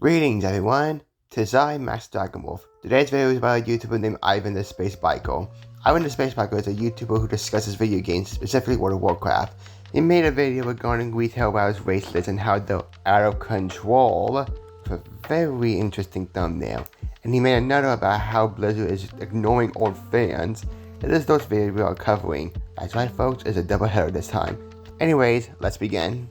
Greetings everyone, tis I, Master Dragonwolf. Today's video is about a YouTuber named Ivan the Space Biker. Ivan the Space Biker is a YouTuber who discusses video games, specifically World of Warcraft. He made a video regarding retail WoW's race list and how they're out of control, with a very interesting thumbnail. And he made another about how Blizzard is ignoring old fans. It is those videos we are covering. That's right folks, it's a double header this time. Anyways, let's begin.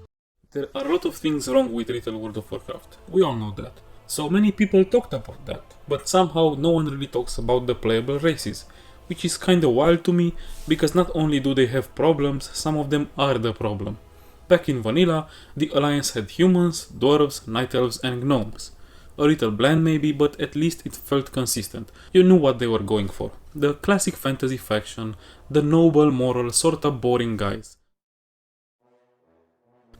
There are a lot of things wrong with retail World of Warcraft. We all know that. So many people talked about that, but somehow no one really talks about the playable races, which is kinda wild to me, because not only do they have problems, some of them are the problem. Back in vanilla, the Alliance had humans, dwarves, night elves and gnomes. A little bland maybe, but at least it felt consistent. You knew what they were going for. The classic fantasy faction, the noble, moral, sorta boring guys.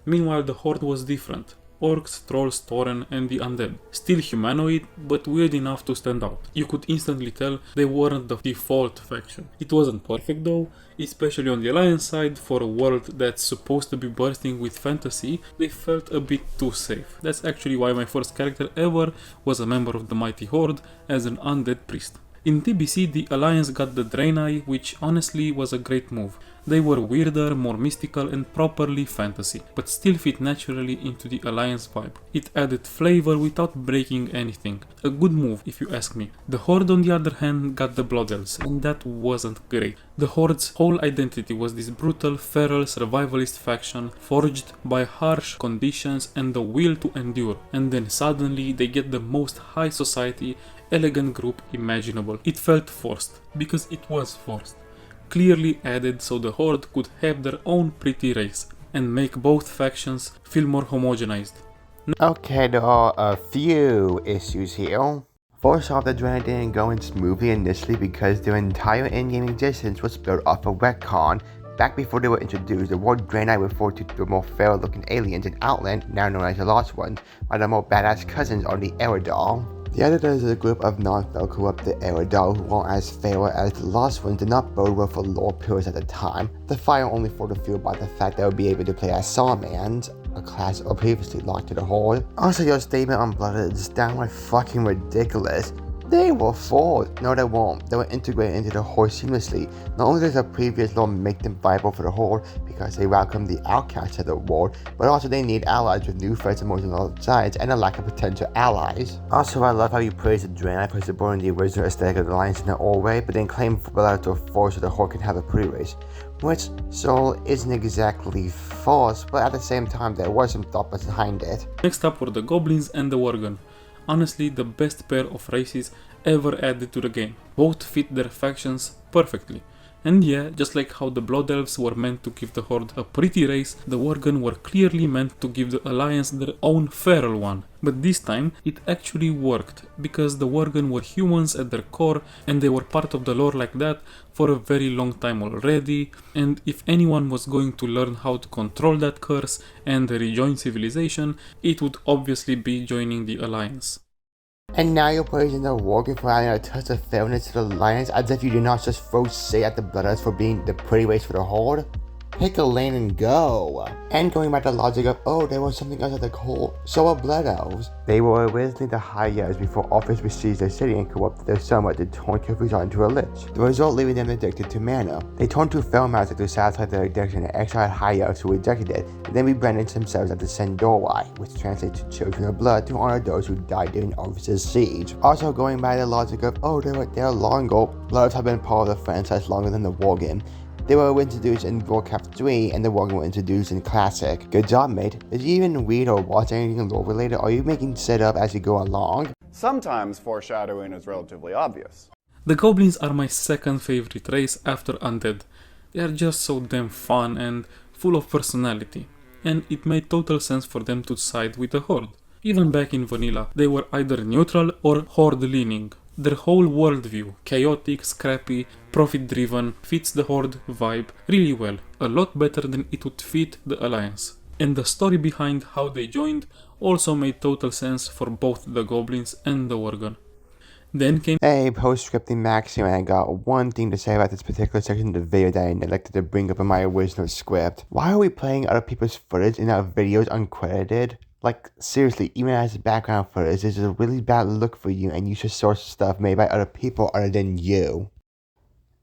Meanwhile, the Horde was different. Orcs, trolls, tauren and the undead. Still humanoid, but weird enough to stand out. You could instantly tell they weren't the default faction. It wasn't perfect though, especially on the Alliance side. For a world that's supposed to be bursting with fantasy, they felt a bit too safe. That's actually why my first character ever was a member of the mighty Horde as an undead priest. In TBC, the Alliance got the Draenei, which honestly was a great move. They were weirder, more mystical and properly fantasy, but still fit naturally into the Alliance vibe. It added flavor without breaking anything. A good move if you ask me. The Horde on the other hand got the Blood Elves, and that wasn't great. The Horde's whole identity was this brutal, feral, survivalist faction, forged by harsh conditions and the will to endure, and then suddenly they get the most high society, elegant group imaginable. It felt forced, because it was forced. Clearly added so the Horde could have their own pretty race, and make both factions feel more homogenized. Okay, there are a few issues here. First off, the Draenei didn't go in smoothly initially because their entire in-game existence was built off a retcon. Back before they were introduced, the word Draenei referred to the more feral-looking aliens in Outland, now known as the Lost Ones, while their more badass cousins are the Eredar. The Editor is a group of non-feral corrupted Eredar who weren't as feral as the Lost Ones did not bode well for lore purists at the time. The fire only further fueled by the fact they would be able to play as Salamans, a class previously locked to the Horde. Also, your statement on Blood is downright fucking ridiculous. They were forced. No, they won't. They were integrated into the Horde seamlessly. Not only does the previous lore make them viable for the Horde because they welcome the outcasts of the world, but also they need allies with new threats emerging on all sides and a lack of potential allies. Also, I love how you praise the Draenei for supporting the original aesthetic of the Alliance in an old way, but then claim Blood to force so the Horde can have a pre-race. Which, so isn't exactly false, but at the same time there was some thought behind it. Next up were the Goblins and the Worgen. Honestly, the best pair of races ever added to the game. Both fit their factions perfectly. And yeah, just like how the Blood Elves were meant to give the Horde a pretty race, the Worgen were clearly meant to give the Alliance their own feral one. But this time, it actually worked, because the Worgen were humans at their core, and they were part of the lore like that for a very long time already, and if anyone was going to learn how to control that curse and rejoin civilization, it would obviously be joining the Alliance. And now you're praising the Worgen for adding a touch of fairness to the Alliance as if you did not just throw shade at the Blooders for being the pretty race for the Horde? Pick a lane and go. And going by the logic of, oh, there was something else at the core, so are Blood Elves. They were originally the High Elves before Office besieged their city and corrupted their somewhat to turn Kilyion into a lich. The result leaving them addicted to mana. They turned to feral magic to satisfy their addiction and exiled High Elves who rejected it, and then rebranded themselves as the Sendoroi, which translates to Children of Blood, to honor those who died during Office's siege. Also going by the logic of, oh, they were there long ago, Blood Elves have been part of the franchise longer than the Worgen. They were introduced in Warcraft 3 and the Worgen were introduced in Classic. Good job, mate. Did you even read or watch anything lore related? Or are you making setup as you go along? Sometimes foreshadowing is relatively obvious. The Goblins are my second favorite race after Undead. They are just so damn fun and full of personality, and it made total sense for them to side with the Horde. Even back in vanilla, they were either neutral or Horde leaning. Their whole worldview, chaotic, scrappy, profit-driven, fits the Horde vibe really well, a lot better than it would fit the Alliance. And the story behind how they joined also made total sense for both the Goblins and the Worgen. Then came Hey, post-scripting Maxim, and I got one thing to say about this particular section of the video that I neglected to bring up in my original script. Why are we playing other people's footage in our videos uncredited? Like, seriously, even as a background footage, this is a really bad look for you and you should source stuff made by other people other than you.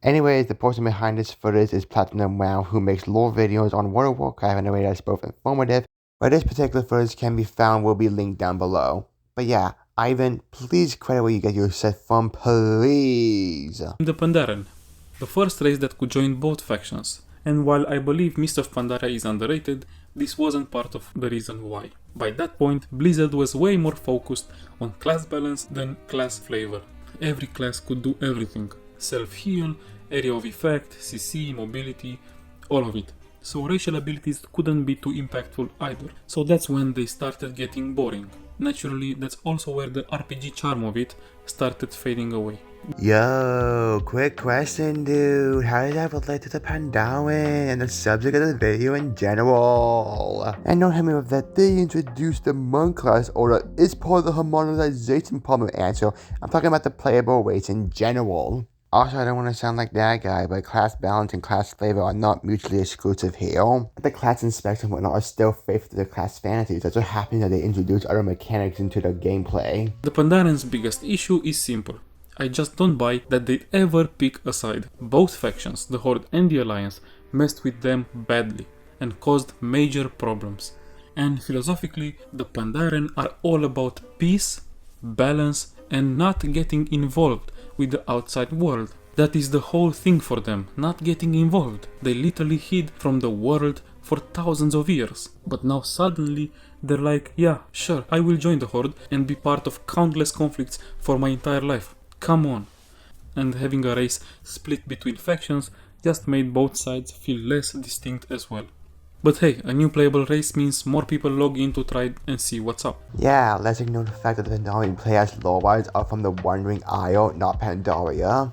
Anyways, the person behind this footage is Platinum Wow, who makes lore videos on World of Warcraft in a way that's both informative, where this particular footage can be found will be linked down below. But yeah, Ivan, please credit where you get your set from, please. The Pandaren, the first race that could join both factions. And while I believe Mist of Pandaria is underrated, this wasn't part of the reason why. By that point, Blizzard was way more focused on class balance than class flavor. Every class could do everything. Self-heal, area of effect, CC, mobility, all of it. So racial abilities couldn't be too impactful either. So that's when they started getting boring. Naturally, that's also where the RPG charm of it started fading away. Yo, quick question, dude. How does that relate to the Pandaren and the subject of the video in general? And don't hit me with that they introduced the monk class order is part of the harmonization problem answer. I'm talking about the playable race in general. Also, I don't want to sound like that guy, but class balance and class flavor are not mutually exclusive here. The class inspection and whatnot are still faithful to the class fantasies. That's what happens that they introduce other mechanics into the gameplay. The Pandaren's biggest issue is simple. I just don't buy that they'd ever pick a side. Both factions, the Horde and the Alliance, messed with them badly and caused major problems. And philosophically, the Pandaren are all about peace, balance, and not getting involved with the outside world. That is the whole thing for them, not getting involved. They literally hid from the world for thousands of years. But now suddenly they're like, yeah, sure, I will join the Horde and be part of countless conflicts for my entire life. Come on. And having a race split between factions just made both sides feel less distinct as well. But hey, a new playable race means more people log in to try and see what's up. Yeah, let's ignore the fact that the Pandaren players lore-wise are from the Wandering Isle, not Pandaria.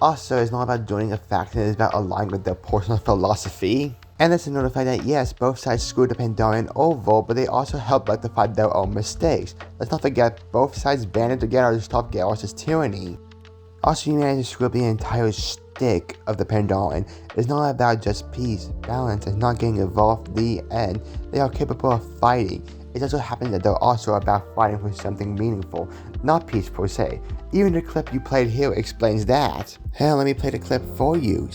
Also, it's not about joining a faction, it's about aligning with their personal philosophy. And let's ignore the fact that yes, both sides screwed the Pandaren over, but they also helped rectify their own mistakes. Let's not forget, both sides banded together to stop Garrus' tyranny. Also, you managed to screw up the entire shtick of the Pandaren. It's not about just peace, balance, and not getting involved. The end. They are capable of fighting. It also happens that they're also about fighting for something meaningful, not peace per se. Even the clip you played here explains that. Hell, let me play the clip for you.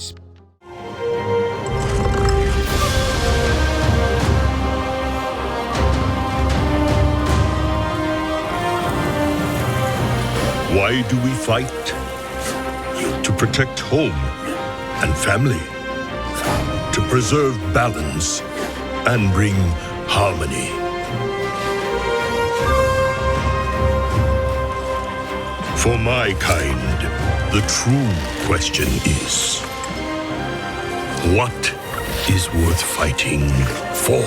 Why do we fight? To protect home and family. To preserve balance and bring harmony. For my kind, the true question is, what is worth fighting for?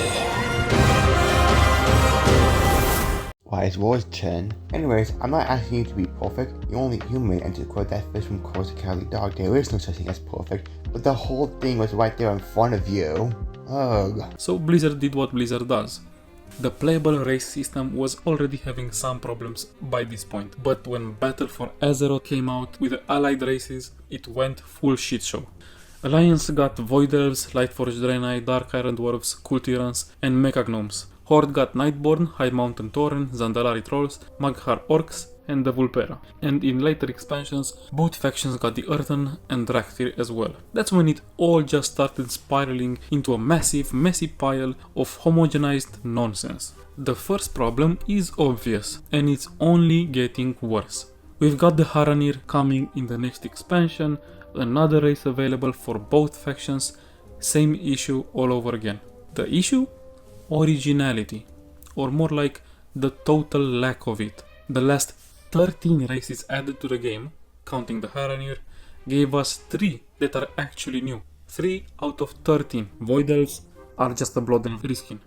Wise words, Chen. Anyways, I'm not asking you to be perfect. You're only human, and to quote that fish from Course of Cowardly Dog, there is no such thing as perfect, but the whole thing was right there in front of you. Ugh. So Blizzard did what Blizzard does. The playable race system was already having some problems by this point, but when Battle for Azeroth came out with the allied races, it went full shit show. Alliance got Void Elves, Lightforged Draenei, Dark Iron Dwarves, Cool Tyrants, and Mecha Gnomes. Horde got Nightborn, High Mountain Tauren, Zandalari Trolls, Maghar Orcs, and the Vulpera. And in later expansions, both factions got the Earthen and Draktyr as well. That's when it all just started spiraling into a massive, messy pile of homogenized nonsense. The first problem is obvious, and it's only getting worse. We've got the Haranir coming in the next expansion, another race available for both factions, same issue all over again. The issue? Originality, or more like the total lack of it. The last 13 races added to the game, counting the Haranir, gave us 3 that are actually new. 3 out of 13 Void Elves are just a Blood Elf reskin.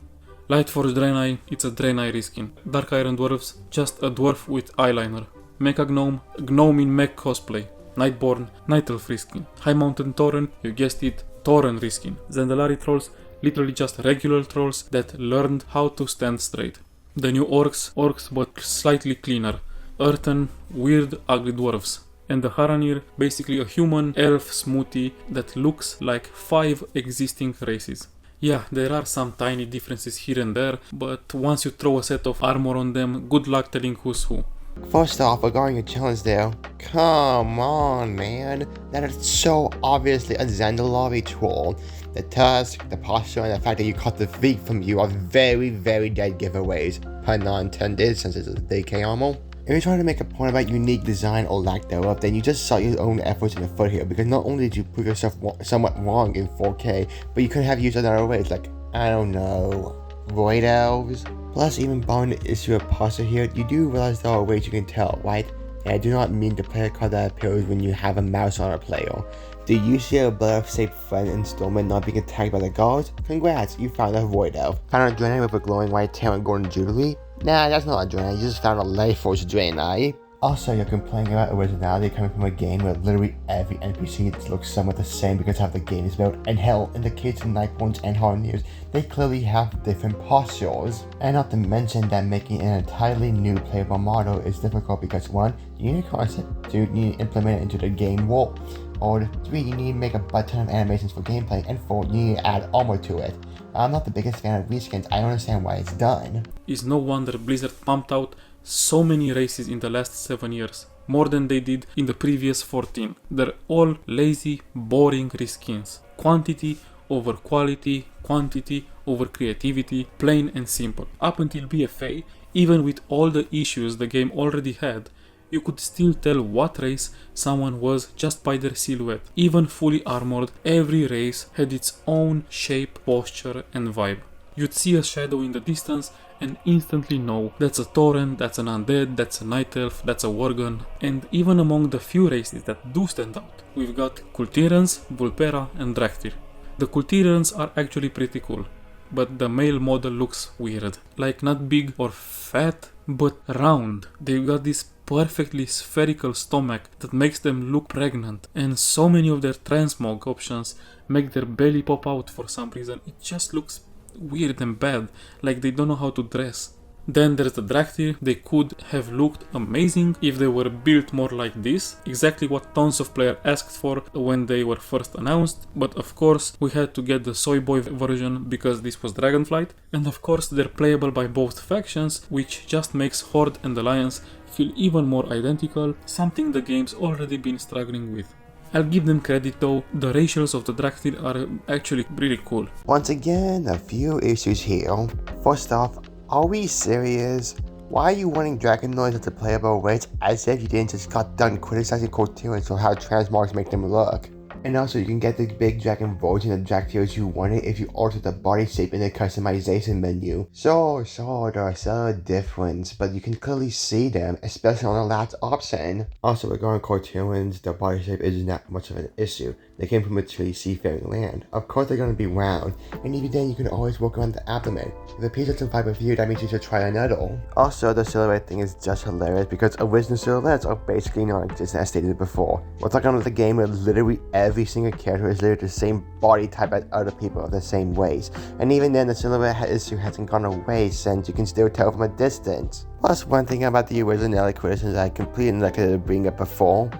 Lightforged Draenei, it's a Draenei reskin. Dark Iron Dwarves, just a dwarf with eyeliner. Mecha Gnome, Gnome in mech cosplay. Nightborn, Night Elf reskin. High Mountain Tauren, you guessed it, Tauren reskin. Zandalari Trolls, literally just regular trolls that learned how to stand straight. The new orcs but slightly cleaner. Earthen, weird, ugly dwarves. And the Haranir, basically a human elf smoothie that looks like 5 existing races. Yeah, there are some tiny differences here and there, but once you throw a set of armor on them, good luck telling who's who. First off, regarding your challenge there, come on, man. That is so obviously a Zandalari troll. The tusk, the posture, and the fact that you caught the feet from you are very, very dead giveaways. Pun not intended, since it's a DK armor. If you're trying to make a point about unique design or lack thereof, then you just saw your own efforts in the foot here, because not only did you prove yourself somewhat wrong in 4K, but you could have used other ways, like, I don't know, void elves? Plus, even barring the issue of posture here, you do realize there are ways you can tell, right? And I do not mean the player card that appears when you have a mouse on a player. Do you see a blood-safe friend in Stormwind not being attacked by the guards? Congrats, you found a void elf. Found a Draenei with a glowing white tail and golden jewelry? Nah, that's not a Draenei, you just found a Life Force Draenei. Also, you're complaining about originality coming from a game where literally every NPC looks somewhat the same because of how the game is built, and hell, in the case of Nightborns and Harneers, they clearly have different postures. And not to mention that making an entirely new playable model is difficult because 1, you need a concept, 2, you need to implement it into the game world, or 3, you need to make a butt ton of animations for gameplay, and 4, you need to add armor to it. I'm not the biggest fan of reskins, I understand why it's done. It's no wonder Blizzard pumped out so many races in the last 7 years, more than they did in the previous 14. They're all lazy, boring reskins. Quantity over quality, quantity over creativity, plain and simple. Up until BFA, even with all the issues the game already had, you could still tell what race someone was just by their silhouette. Even fully armored, every race had its own shape, posture and vibe. You'd see a shadow in the distance and instantly know that's a Tauren, that's an undead, that's a night elf, that's a worgen. And even among the few races that do stand out, we've got Kultirans, Vulpera and Draktyr. The Kultirans are actually pretty cool, but the male model looks weird. Like not big or fat, but round. They've got this perfectly spherical stomach that makes them look pregnant, and so many of their transmog options make their belly pop out for some reason. It just looks weird and bad, like they don't know how to dress. Then there's the Draktyr. They could have looked amazing if they were built more like this, exactly what tons of players asked for when they were first announced, but of course we had to get the soy boy version because this was Dragonflight, and of course they're playable by both factions, which just makes Horde and Alliance feel even more identical, something the game's already been struggling with. I'll give them credit though, the racials of the Draktyr are actually really cool. Once again, a few issues here. First off, are we serious? Why are you wanting Dragonoids as a playable race as if you didn't just got done criticizing Kultirans for how transmogs make them look? And also, you can get the big dragon version of Draktyrs you wanted if you alter the body shape in the customization menu. Sure, there are some difference, but you can clearly see them, especially on the last option. Also, regarding Kultirans, their body shape isn't that much of an issue. They came from a truly seafaring land. Of course they're going to be round, and even then you can always work around the abdomen. If a piece doesn't vibe with you, that means you should try another. Also, the silhouette thing is just hilarious because original silhouettes are basically non-existent as stated before. We're talking about the game where literally every single character is literally the same body type as other people of the same ways. And even then, the silhouette issue hasn't gone away since you can still tell from a distance. Plus, one thing about the originality criticisms I completely neglected to bring up before.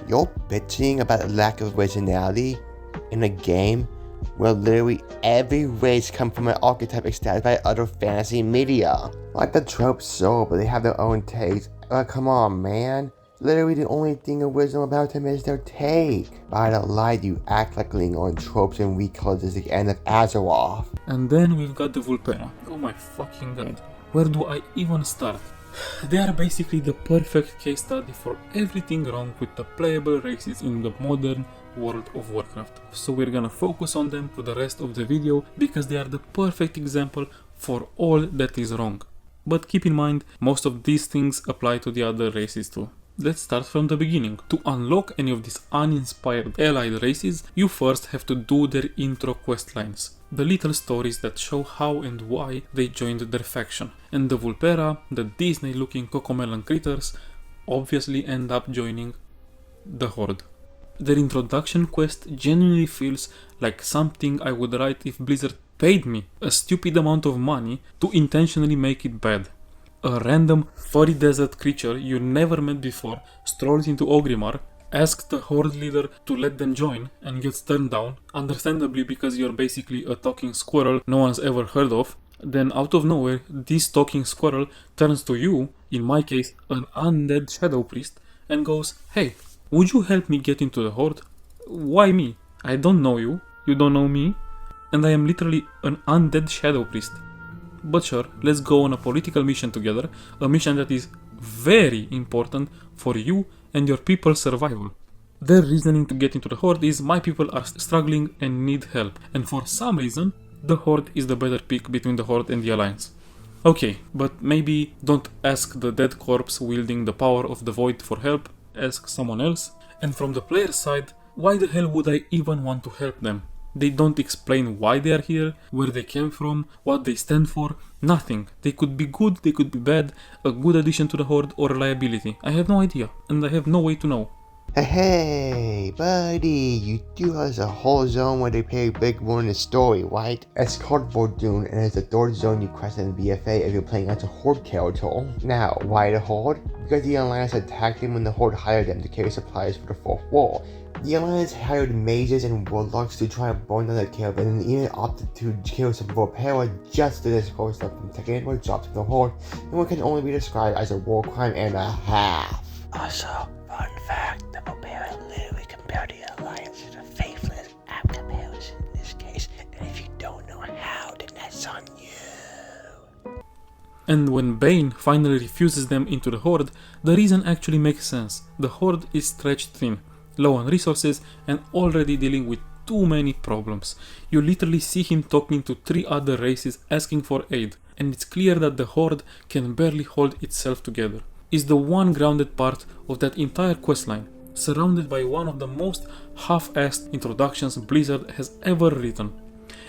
You're bitching about a lack of originality in a game where literally every race comes from an archetype established by other fantasy media. Like the tropes so, but they have their own takes. Come on, man. Literally the only thing original about them is their take. By the light, you act like leaning on tropes and recolors is the end of Azeroth. And then we've got the Vulpera. Oh my fucking god. Where do I even start? They are basically the perfect case study for everything wrong with the playable races in the modern World of Warcraft. So we're gonna focus on them for the rest of the video because they are the perfect example for all that is wrong. But keep in mind, most of these things apply to the other races too. Let's start from the beginning. To unlock any of these uninspired allied races, you first have to do their intro questlines. The little stories that show how and why they joined their faction. And the Vulpera, the Disney looking cocomelon critters, obviously end up joining the Horde. Their introduction quest genuinely feels like something I would write if Blizzard paid me a stupid amount of money to intentionally make it bad. A random furry desert creature you never met before strolls into Orgrimmar, ask the horde leader to let them join and gets turned down, understandably because you're basically a talking squirrel no one's ever heard of. Then out of nowhere, this talking squirrel turns to you, in my case an undead shadow priest, and goes, "Hey, would you help me get into the horde?" Why me? I don't know you, you don't know me, and I am literally an undead shadow priest. But sure, let's go on a political mission together, a mission that is very important for you and your people's survival. Their reasoning to get into the horde is my people are struggling and need help, and for some reason, the horde is the better pick between the horde and the alliance. Okay, but maybe don't ask the dead corpse wielding the power of the void for help, ask someone else. And from the player's side, why the hell would I even want to help them? They don't explain why they are here, where they came from, what they stand for, nothing. They could be good, they could be bad, a good addition to the horde or a liability. I have no idea, and I have no way to know. Hey, buddy, you do has a whole zone where they play a big role in the story, right? It's called Dune, and it's the third zone you quest in the BFA if you're playing as a Horde character. Now, why the Horde? Because the Alliance attacked them when the Horde hired them to carry supplies for the Fourth Wall. The Alliance hired mages and warlocks to try and burn down the caravan and even opted to kill some Volpera just to discourage them from taking more jobs from the Horde in what can only be described as a war crime and a half. Also, fun fact, the Volpera literally compared the Alliance to the Faithless app comparison in this case, and if you don't know how, then that's on you. And when Bane finally refuses them into the horde, the reason actually makes sense. The horde is stretched thin, low on resources, and already dealing with too many problems. You literally see him talking to 3 other races asking for aid, and it's clear that the horde can barely hold itself together. Is the one grounded part of that entire questline, surrounded by one of the most half-assed introductions Blizzard has ever written.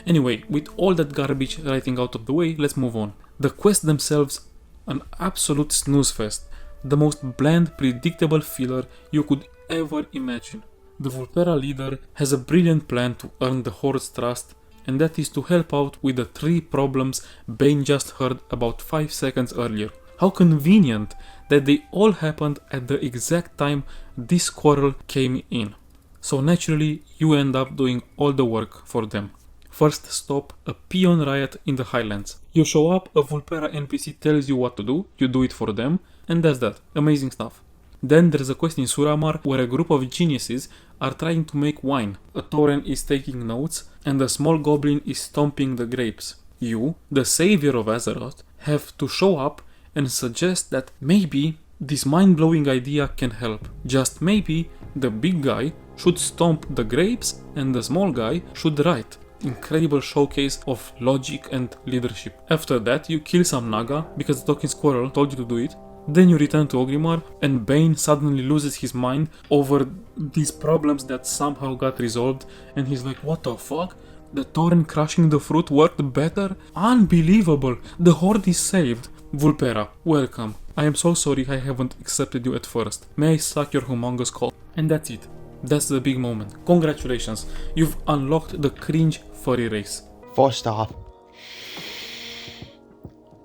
Anyway, with all that garbage writing out of the way, let's move on. The quests themselves, an absolute snooze fest. The most bland, predictable filler you could ever imagine. The Volpera leader has a brilliant plan to earn the Horde's trust, and that is to help out with the 3 problems Bane just heard about 5 seconds earlier. How convenient that they all happened at the exact time this squirrel came in. So naturally, you end up doing all the work for them. First stop, a peon riot in the Highlands. You show up, a Volpera NPC tells you what to do, you do it for them, and that's that. Amazing stuff. Then there's a quest in Suramar where a group of geniuses are trying to make wine. A Tauren is taking notes, and a small goblin is stomping the grapes. You, the savior of Azeroth, have to show up and suggest that maybe this mind-blowing idea can help. Just maybe the big guy should stomp the grapes and the small guy should write. Incredible showcase of logic and leadership. After that, you kill some Naga because the talking squirrel told you to do it. Then you return to Ogrimmar and Bane suddenly loses his mind over these problems that somehow got resolved, and he's like, what the fuck? The Tauren crushing the fruit worked better? Unbelievable! The horde is saved! Volpera, welcome. I am so sorry I haven't accepted you at first. May I suck your humongous cock? And that's it. That's the big moment. Congratulations, you've unlocked the cringe furry race. First off,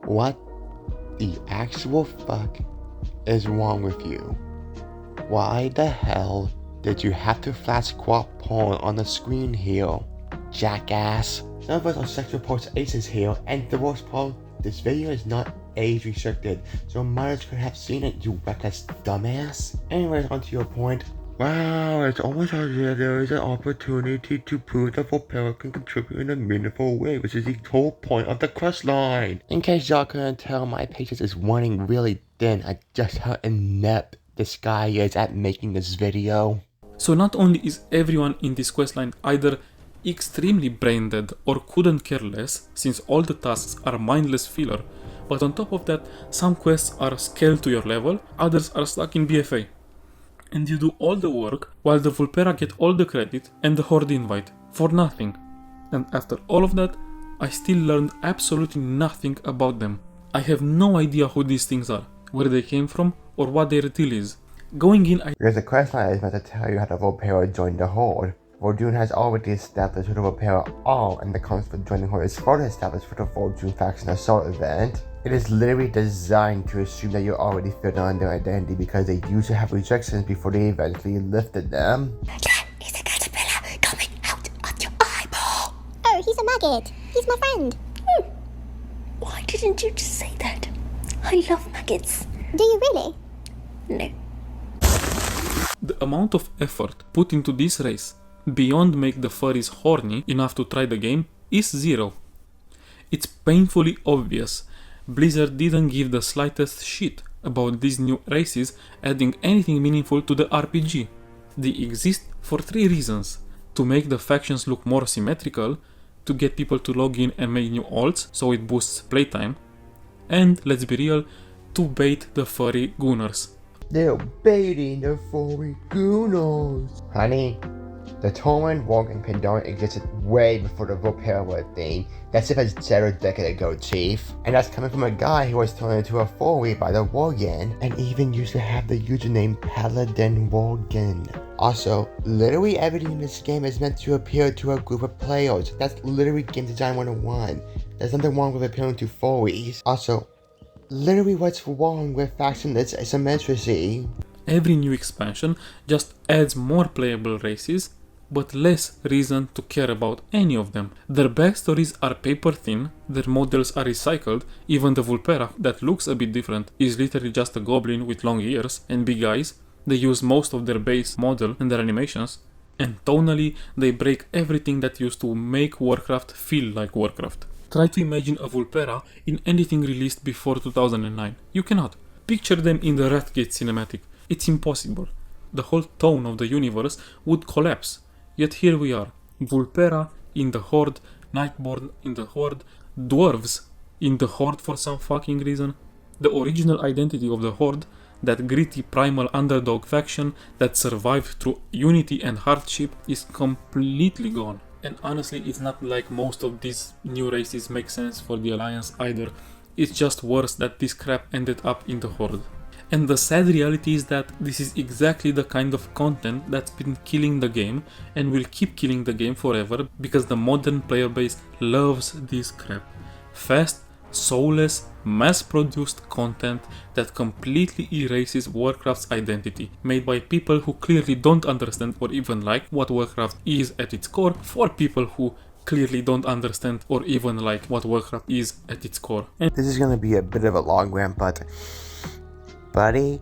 what the actual fuck is wrong with you? Why the hell did you have to flash squat porn on the screen here? Jackass. None of us are sexual post aces here, and the worst part, this video is not age restricted, so minors could have seen it, you reckless dumbass. Anyways, onto your point. Wow, it's almost as if there is an opportunity to prove that Volpera can contribute in a meaningful way, which is the whole point of the quest line. In case y'all couldn't tell, my patience is running really thin at just how inept this guy is at making this video. So not only is everyone in this questline either extremely brain dead or couldn't care less, since all the tasks are mindless filler, but on top of that, some quests are scaled to your level, others are stuck in BFA. And you do all the work, while the Volpera get all the credit and the Horde invite, for nothing. And after all of that, I still learned absolutely nothing about them. I have no idea who these things are, where they came from, or what their deal is. Going in, Because the questline is meant to tell you how the Volpera joined the Horde. Dune has already established who the Volpera are, and the conflict for joining Horde is further established for the Dune faction assault event. It is literally designed to assume that you're already filled on their identity because they used to have rejections before they eventually lifted them. That is a caterpillar coming out of your eyeball. Oh, he's a maggot. He's my friend. Why didn't you just say that? I love maggots. Do you really? No. The amount of effort put into this race, beyond make the furries horny enough to try the game, is zero. It's painfully obvious Blizzard didn't give the slightest shit about these new races adding anything meaningful to the RPG. They exist for 3 reasons: to make the factions look more symmetrical, to get people to log in and make new alts so it boosts playtime, and, let's be real, to bait the furry gooners. They're baiting the furry gooners. Honey, the Torrent, Wog, and Pandora existed way before the Volpera thing. That ship has zero decade ago, Chief. And that's coming from a guy who was turned into a furry by the Worgen, and even used to have the username Paladin Worgen. Also, literally everything in this game is meant to appeal to a group of players. That's literally game design 101. There's nothing wrong with appealing to furries. Also, literally what's wrong with factionless symmetry? Every new expansion just adds more playable races, but less reason to care about any of them. Their backstories are paper thin, their models are recycled, even the Vulpera, that looks a bit different, is literally just a goblin with long ears and big eyes. They use most of their base model in their animations, and tonally they break everything that used to make Warcraft feel like Warcraft. Try to imagine a Vulpera in anything released before 2009. You cannot. Picture them in the Wrathgate cinematic. It's impossible. The whole tone of the universe would collapse. Yet here we are. Vulpera in the Horde, Nightborn in the Horde, Dwarves in the Horde for some fucking reason. The original identity of the Horde, that gritty primal underdog faction that survived through unity and hardship, is completely gone. And honestly, it's not like most of these new races make sense for the Alliance either. It's just worse that this crap ended up in the Horde. And the sad reality is that this is exactly the kind of content that's been killing the game and will keep killing the game forever because the modern player base loves this crap. Fast, soulless, mass-produced content that completely erases Warcraft's identity, made by people who clearly don't understand or even like what Warcraft is at its core, for people who clearly don't understand or even like what Warcraft is at its core. And this is gonna be a bit of a long rant, but buddy,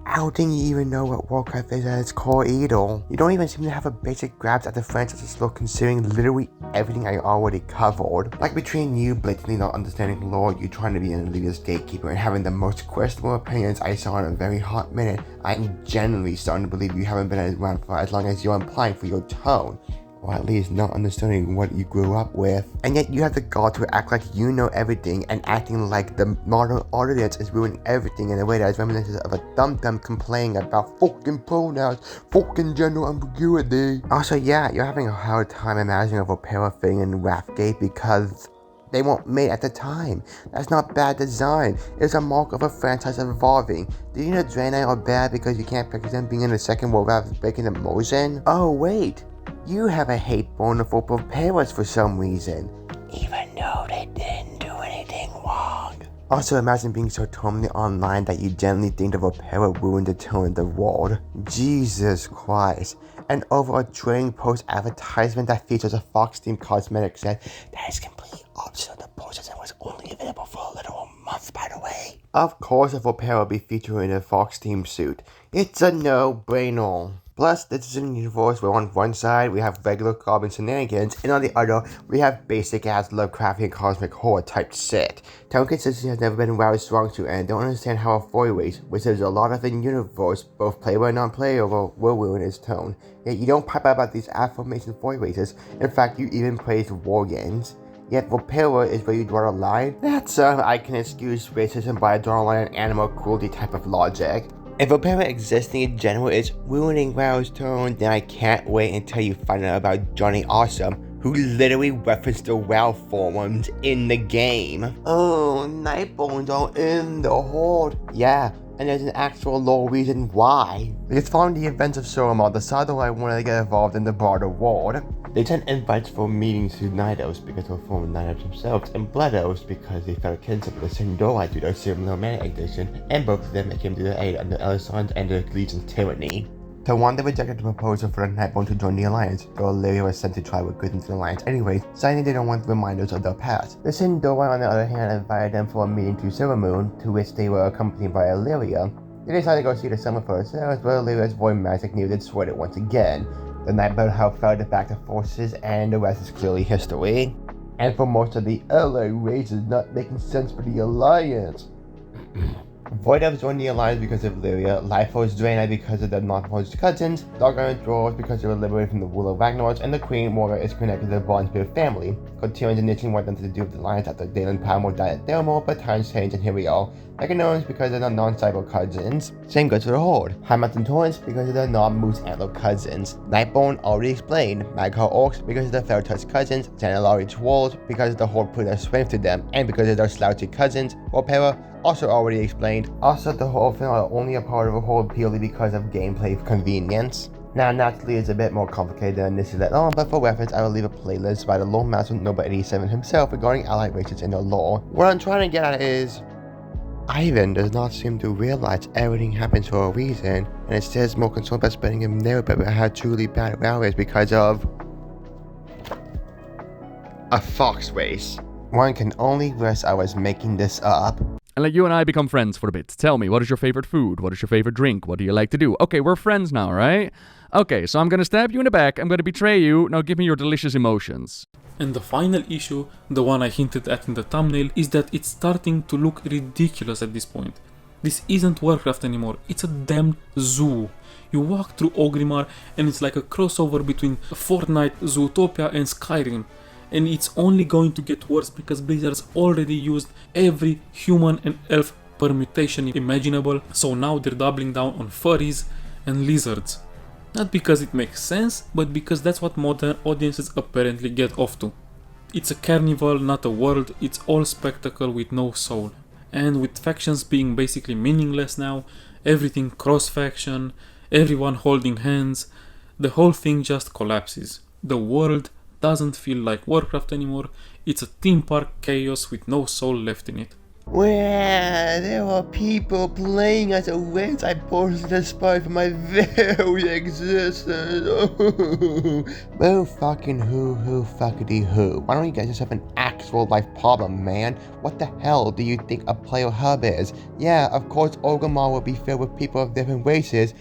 I don't think you even know what Warcraft is at its core either. You don't even seem to have a basic grasp at the franchise's lore, considering literally everything I already covered. Like between you blatantly not understanding lore, you trying to be an elitist gatekeeper, and having the most questionable opinions I saw in a very hot minute, I'm genuinely starting to believe you haven't been around for as long as you're implying for your tone. Or at least not understanding what you grew up with. And yet you have the gall to act like you know everything and acting like the modern audience is ruining everything in a way that is reminiscent of a dum-dum complaining about fucking pronouns, fucking gender ambiguity. Also, yeah, you're having a hard time imagining a Vulpera fitting in Wrathgate because they weren't made at the time. That's not bad design. It's a mark of a franchise evolving. Do you know Draenei are bad because you can't picture them being in the second world without breaking immersion? Oh wait. You have a hate bone for Vulperas for some reason, even though they didn't do anything wrong. Also, imagine being so totally online that you genuinely think the Vulpera ruined the tone of the world. Jesus Christ. And over a trading post advertisement that features a Fox themed cosmetic set that is completely opposite of the posters and was only available for a little month, by the way. Of course, a Vulpera will be featured in a Fox themed suit. It's a no-brainer. Plus, this is a universe where on one side we have regular goblin shenanigans, and on the other we have basic ass Lovecraftian cosmic horror type shit. Tone consistency has never been WoW's strong suit, and I don't understand how a furry race, which there's a lot of in universe, both playable and non-playable, will ruin its tone. Yet you don't pipe out about these aforementioned furry races. In fact, you even praise Worgens. Yet Vulpera is where you draw the line. That's I can excuse racism by drawing a line on animal cruelty type of logic. If Vulpera existing in general is ruining WoW's tone, then I can't wait until you find out about Johnny Awesome, who literally referenced the WoW forums in the game. Oh, Nightborns are in the Horde. Yeah, and there's an actual lore reason why. Because following the events of Soromar, decided I wanted to get involved in the broader world. They sent invites for meetings to Night Elves because of former Night Elves themselves, and Blood Elves because they felt kinship with the Sindoi due to their similar mana addiction, and both of them came to their aid under Elison's and the Legion's tyranny. So one, they rejected the proposal for the Nightborn to join the Alliance, though Lyria was sent to try to recruit into the Alliance anyways, citing they don't want reminders of their past. The Sindoi, on the other hand, invited them for a meeting to Silvermoon, to which they were accompanied by Lyria. They decided to go see the summer for themselves, but Lyria's void magic needed thwarted once again. The Nightbird helped fell back to forces, and the rest is clearly history. And for most of the allied races not making sense for the Alliance. Void Elves joined the Alliance because of Lyria, Life Force Draenei because of the non-forged cousins, Dark Iron Dwarves because they were liberated from the rule of Ragnarok, and the Queen Mortar is connected to the Bronzebeard family. Tyrion's initially wanted them to do with the Alliance after Dalen Paramore died at Theramore, but times changed and here we are. Mechanoans because they're the non-cyber cousins. Same goes for the Horde. High Mountain Torrents because of the non-moose antler cousins. Nightborn already explained. Magcar Orcs because of the Ferritus cousins. Zanalari Trolls because the Horde put their strength to them, and because of their slouchy cousins. Vorpera also already explained. Also, the Horde are only a part of a Horde purely because of gameplay convenience. Now, naturally, it's a bit more complicated than initially let on, but for reference, I will leave a playlist by the Lore Master Noble 87 himself regarding allied races and their lore. What I'm trying to get at is, Ivan does not seem to realize everything happens for a reason, and instead is more concerned about spreading a narrative about how truly bad Val is because of a fox race. One can only wish I was making this up. And like you and I become friends for a bit. Tell me, what is your favorite food? What is your favorite drink? What do you like to do? Okay, we're friends now, right? Okay, so I'm gonna stab you in the back, I'm gonna betray you, now give me your delicious emotions. And the final issue, the one I hinted at in the thumbnail, is that it's starting to look ridiculous at this point. This isn't Warcraft anymore, it's a damn zoo. You walk through Orgrimmar and it's like a crossover between Fortnite, Zootopia and Skyrim. And it's only going to get worse because Blizzard's already used every human and elf permutation imaginable, so now they're doubling down on furries and lizards. Not because it makes sense, but because that's what modern audiences apparently get off to. It's a carnival, not a world, it's all spectacle with no soul. And with factions being basically meaningless now, everything cross-faction, everyone holding hands, the whole thing just collapses. The world doesn't feel like Warcraft anymore, it's a theme park chaos with no soul left in it. Where there are people playing as a race I posted despite for my very existence. Boo fucking who fuckity who. Why don't you guys just have an actual life problem, man? What the hell do you think a player hub is? Yeah, of course Orgrimmar will be filled with people of different races.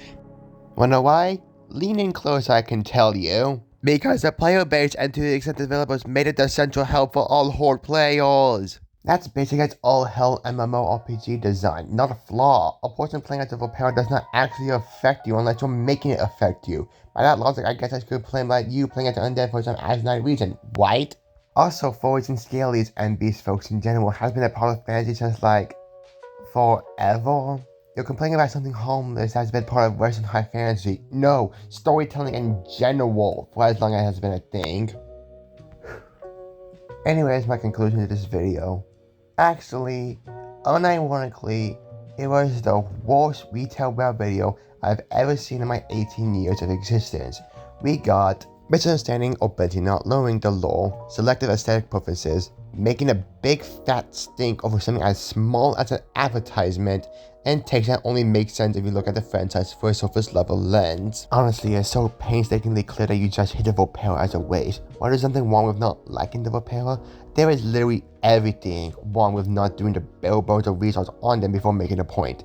Wanna know why? Lean in close, I can tell you. Because the player base and to the extent developers made it the central hub for all Horde players. That's basically its all hell MMORPG design, not a flaw. A person playing as a Vorpera does not actually affect you unless you're making it affect you. By that logic, I guess I could claim that you playing as an undead for some asinine reason, right? Also, Furries and Scalies and Beast folks in general has been a part of fantasy since like forever. You're complaining about something harmless has been part of Western high fantasy. No, storytelling in general for as long as it has been a thing. Anyways, my conclusion to this video. Actually, unironically, it was the worst retail web video I've ever seen in my 18 years of existence. We got misunderstanding or Betty not knowing the lore, selective aesthetic preferences, making a big fat stink over something as small as an advertisement, and takes that only makes sense if you look at the franchise through a surface level lens. Honestly, it's so painstakingly clear that you just hit the Vorpera as a waste. While there's nothing wrong with not liking the Vorpera, there is literally everything wrong with not doing the bare bones of research on them before making a point.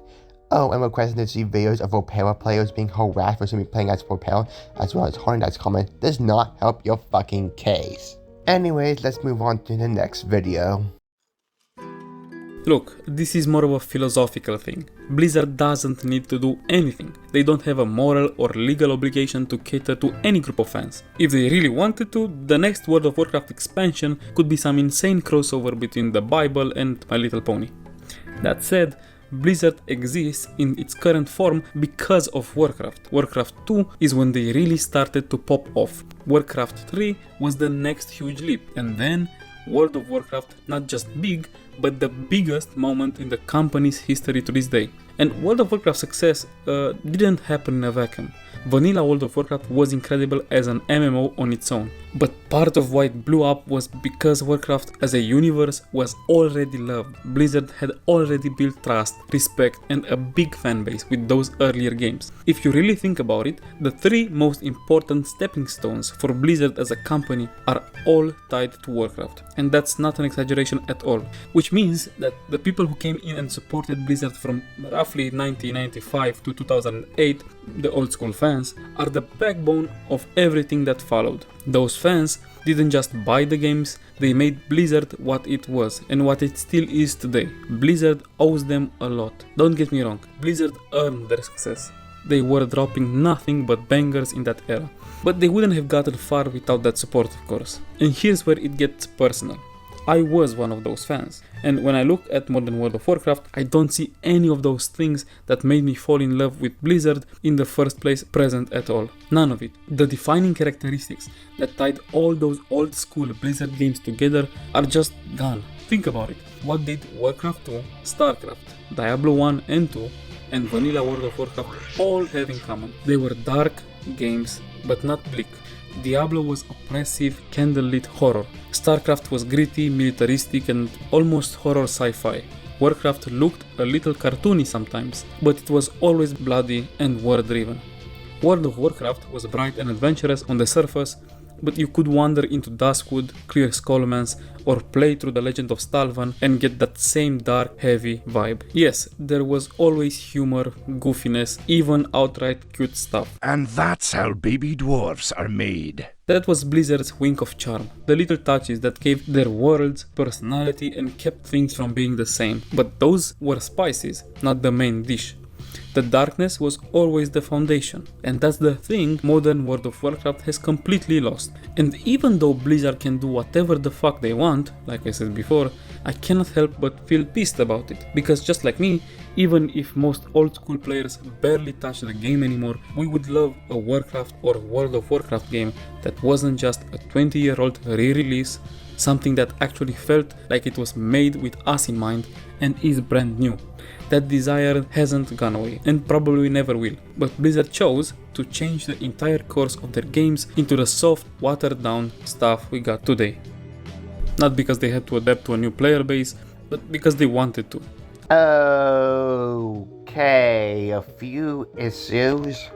Oh, and requesting to see videos of Vorpera players being harassed for simply playing as Vorpera, as well as Hornet's comment, does not help your fucking case. Anyways, let's move on to the next video. Look, this is more of a philosophical thing. Blizzard doesn't need to do anything. They don't have a moral or legal obligation to cater to any group of fans. If they really wanted to, the next World of Warcraft expansion could be some insane crossover between the Bible and My Little Pony. That said, Blizzard exists in its current form because of Warcraft. Warcraft 2 is when they really started to pop off. Warcraft 3 was the next huge leap, and then World of Warcraft, not just big, but the biggest moment in the company's history to this day. And World of Warcraft's success didn't happen in a vacuum. Vanilla World of Warcraft was incredible as an MMO on its own, but part of why it blew up was because Warcraft as a universe was already loved. Blizzard had already built trust, respect, and a big fanbase with those earlier games. If you really think about it, the three most important stepping stones for Blizzard as a company are all tied to Warcraft, and that's not an exaggeration at all, which means that the people who came in and supported Blizzard from roughly 1995 to 2008, the old school fans, are the backbone of everything that followed. Those fans didn't just buy the games, they made Blizzard what it was and what it still is today. Blizzard owes them a lot. Don't get me wrong, Blizzard earned their success. They were dropping nothing but bangers in that era. But they wouldn't have gotten far without that support, of course. And here's where it gets personal. I was one of those fans, and when I look at modern World of Warcraft, I don't see any of those things that made me fall in love with Blizzard in the first place present at all. None of it. The defining characteristics that tied all those old school Blizzard games together are just gone. Think about it. What did Warcraft 2, StarCraft, Diablo 1 and 2, and Vanilla World of Warcraft all have in common? They were dark games, but not bleak. Diablo was oppressive, candlelit horror. StarCraft was gritty, militaristic, and almost horror sci-fi. Warcraft looked a little cartoony sometimes, but it was always bloody and war-driven. World of Warcraft was bright and adventurous on the surface, but you could wander into Duskwood, clear Skulllands, or play through the Legend of Stalvan and get that same dark, heavy vibe. Yes, there was always humor, goofiness, even outright cute stuff. And that's how baby dwarfs are made. That was Blizzard's wink of charm, the little touches that gave their worlds personality and kept things from being the same. But those were spices, not the main dish. The darkness was always the foundation, and that's the thing modern World of Warcraft has completely lost. And even though Blizzard can do whatever the fuck they want, like I said before, I cannot help but feel pissed about it, because just like me, even if most old school players barely touch the game anymore, we would love a Warcraft or World of Warcraft game that wasn't just a 20-year-old re-release, something that actually felt like it was made with us in mind and is brand new. That desire hasn't gone away, and probably never will, but Blizzard chose to change the entire course of their games into the soft, watered-down stuff we got today. Not because they had to adapt to a new player base, but because they wanted to. Okay, a few issues.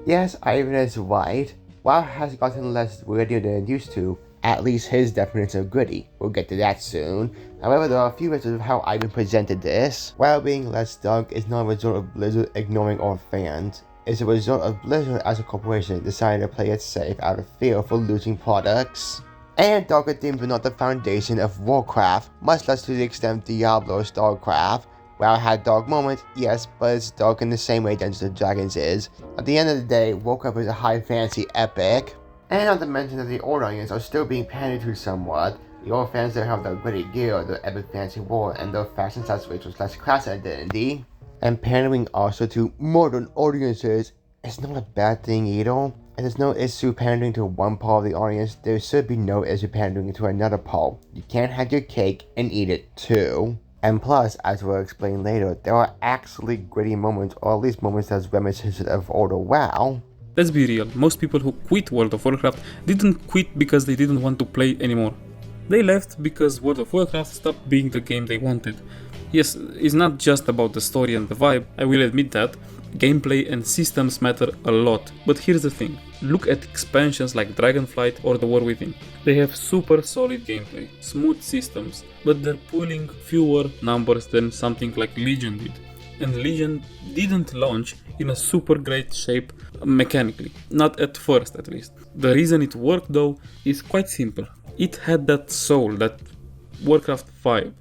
Yes, Ivan is right. WoW has gotten less gritty than it used to. At least his definition of gritty. We'll get to that soon. However, there are a few issues of how Ivan presented this. WoW being less dark is not a result of Blizzard ignoring our fans. It's a result of Blizzard as a corporation deciding to play it safe out of fear for losing products. And darker themes are not the foundation of Warcraft, much less to the extent Diablo or StarCraft. WoW had dark moments, yes, but it's dark in the same way Dungeons & Dragons is. At the end of the day, Warcraft is a high fantasy epic. And not to mention that the old audience are still being pandered to somewhat. The old fans that have the gritty gear, the epic fantasy war, and the fashion styles which was less class identity. And pandering also to modern audiences is not a bad thing either. And there's no issue pandering to one part of the audience, there should be no issue pandering to another part. You can't have your cake and eat it too. And plus, as we'll explain later, there are actually gritty moments, or at least moments that's reminiscent of older WoW. Let's be real, most people who quit World of Warcraft didn't quit because they didn't want to play anymore. They left because World of Warcraft stopped being the game they wanted. Yes, it's not just about the story and the vibe, I will admit that. Gameplay and systems matter a lot, but here's the thing. Look at expansions like Dragonflight or The War Within. They have super solid gameplay, smooth systems, but they're pulling fewer numbers than something like Legion did. And Legion didn't launch in a super great shape mechanically, not at first at least. The reason it worked though is quite simple. It had that soul, that Warcraft vibe,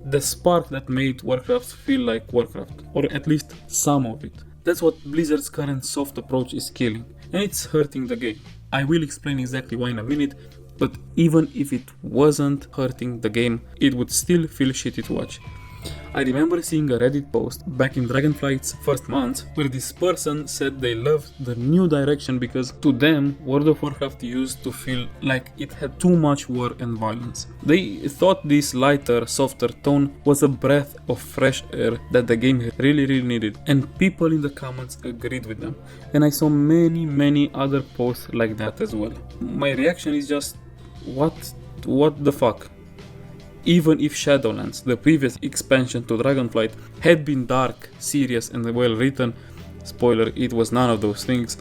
the spark that made Warcraft feel like Warcraft, or at least some of it. That's what Blizzard's current soft approach is killing, and it's hurting the game. I will explain exactly why in a minute, but even if it wasn't hurting the game, it would still feel shitty to watch. I remember seeing a Reddit post back in Dragonflight's first months where this person said they loved the new direction because to them World of Warcraft used to feel like it had too much war and violence. They thought this lighter, softer tone was a breath of fresh air that the game really needed, and people in the comments agreed with them. And I saw many other posts like that as well. My reaction is just, what the fuck? Even if Shadowlands, the previous expansion to Dragonflight, had been dark, serious and well written, spoiler, it was none of those things,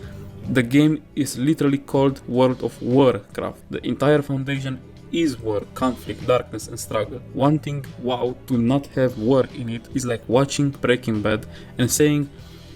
the game is literally called World of Warcraft. The entire foundation is war, conflict, darkness and struggle. Wanting WoW to not have war in it is like watching Breaking Bad and saying,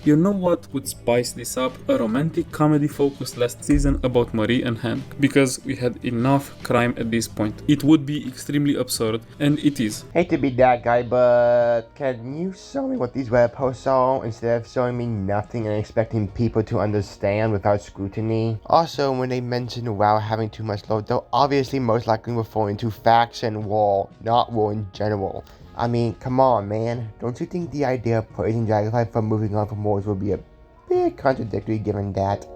you know what would spice this up? A romantic comedy focused last season about Marie and Hank. Because we had enough crime at this point. It would be extremely absurd, and it is. Hate to be that guy, but can you show me what these web posts are instead of showing me nothing and expecting people to understand without scrutiny? Also, when they mention WoW having too much lore, they'll obviously most likely referring to faction war, not war in general. I mean, come on, man. Don't you think the idea of praising Dragonflight for moving on from wars would be a bit contradictory given that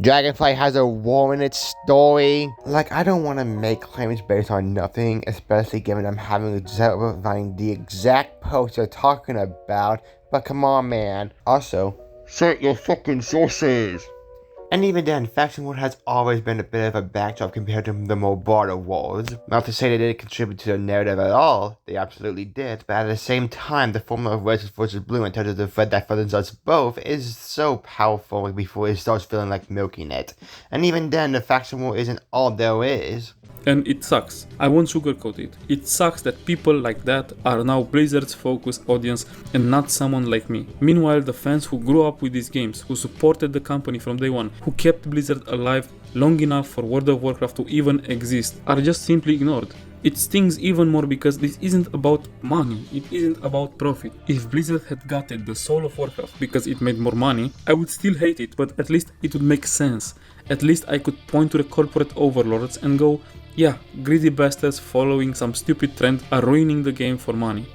Dragonflight has a war in its story? Like, I don't want to make claims based on nothing, especially given I'm having to find the exact post you're talking about, but come on, man. Also, cite your fucking sources. And even then, faction war has always been a bit of a backdrop compared to the more broader wars. Not to say they didn't contribute to the narrative at all, they absolutely did, but at the same time, the formula of red versus blue in terms of the thread that threatens us both is so powerful before it starts feeling like milking it. And even then, the faction war isn't all there is. And it sucks. I won't sugarcoat it. It sucks that people like that are now Blizzard's focus audience and not someone like me. Meanwhile, the fans who grew up with these games, who supported the company from day one, who kept Blizzard alive long enough for World of Warcraft to even exist, are just simply ignored. It stings even more because this isn't about money, it isn't about profit. If Blizzard had gutted the soul of Warcraft because it made more money, I would still hate it, but at least it would make sense. At least I could point to the corporate overlords and go, yeah, greedy bastards following some stupid trend are ruining the game for money.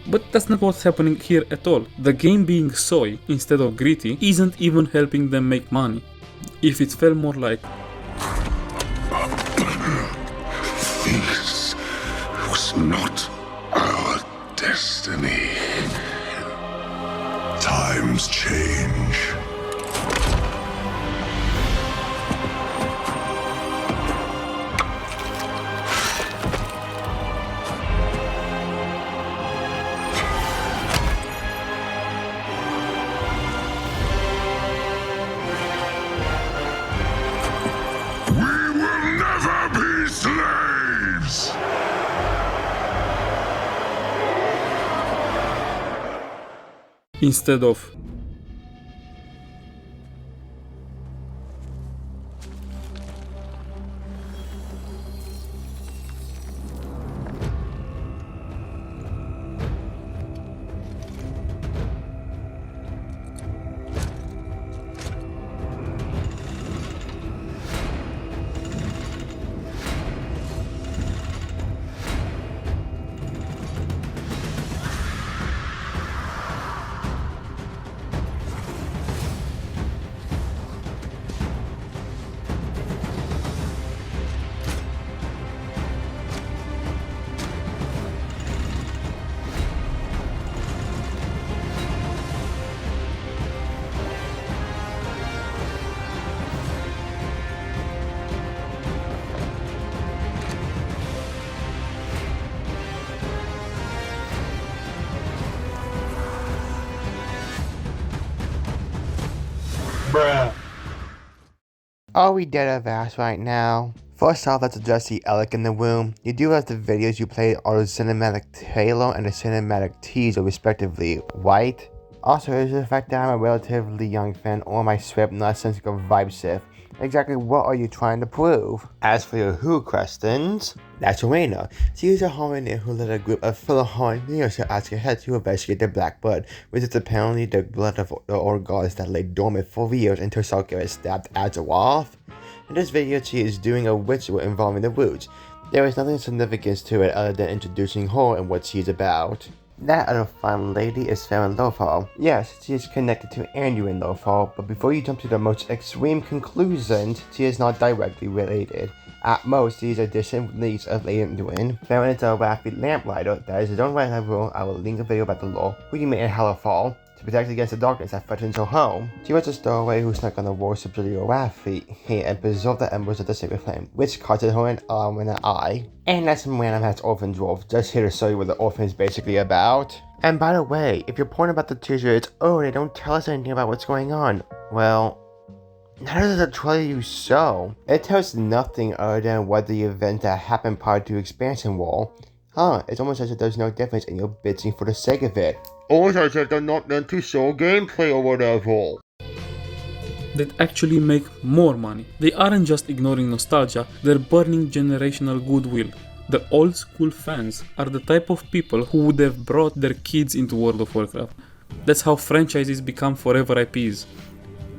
But that's not what's happening here at all. The game being soy instead of gritty isn't even helping them make money. If it felt more like, This was not our destiny. Times change. Slaves! instead of Are we dead of ass right now? First off, let's address the elephant in the room. You do have the videos you played are the cinematic trailer and the cinematic teaser respectively, right? Also, is the fact that I'm a relatively young fan or my swift not sensitive vibe shift. Exactly what are you trying to prove? As for your who questions, that's Arena. She is a Harmonier who led a group of fellow Harmoniers to ask ahead to investigate the Black Blood, which is apparently the blood of the old gods that lay dormant for years until Sargeras stabbed Azeroth. In this video, she is doing a ritual involving the roots. There is nothing significant to it other than introducing her and what she is about. That other fine lady is Farron Lofall. Yes, she is connected to Anduin Lofall, but before you jump to the most extreme conclusions, she is not directly related. At most, she is a distant niece of Anduin. Farron is a wacky lamplighter that is his own right rule. I will link a video about the law, who you made in Hellfall, to protect against the darkness that threatens her home. She was a stowaway who snuck on the war subsidiary Rafi and preserved the embers of the sacred flame, which costed her an arm and an eye. And that's some random ass orphan dwarf, just here to show you what the orphan is basically about. And by the way, if your point about the teaser is, oh, they don't tell us anything about what's going on, well, how does it tell you so? It tells nothing other than what the event that happened prior to Expansion Wall. It's almost as if there's no difference and you're bitching for the sake of it. Almost as if they're not meant to show gameplay or whatever. That actually make more money. They aren't just ignoring nostalgia, they're burning generational goodwill. The old school fans are the type of people who would have brought their kids into World of Warcraft. That's how franchises become forever IPs.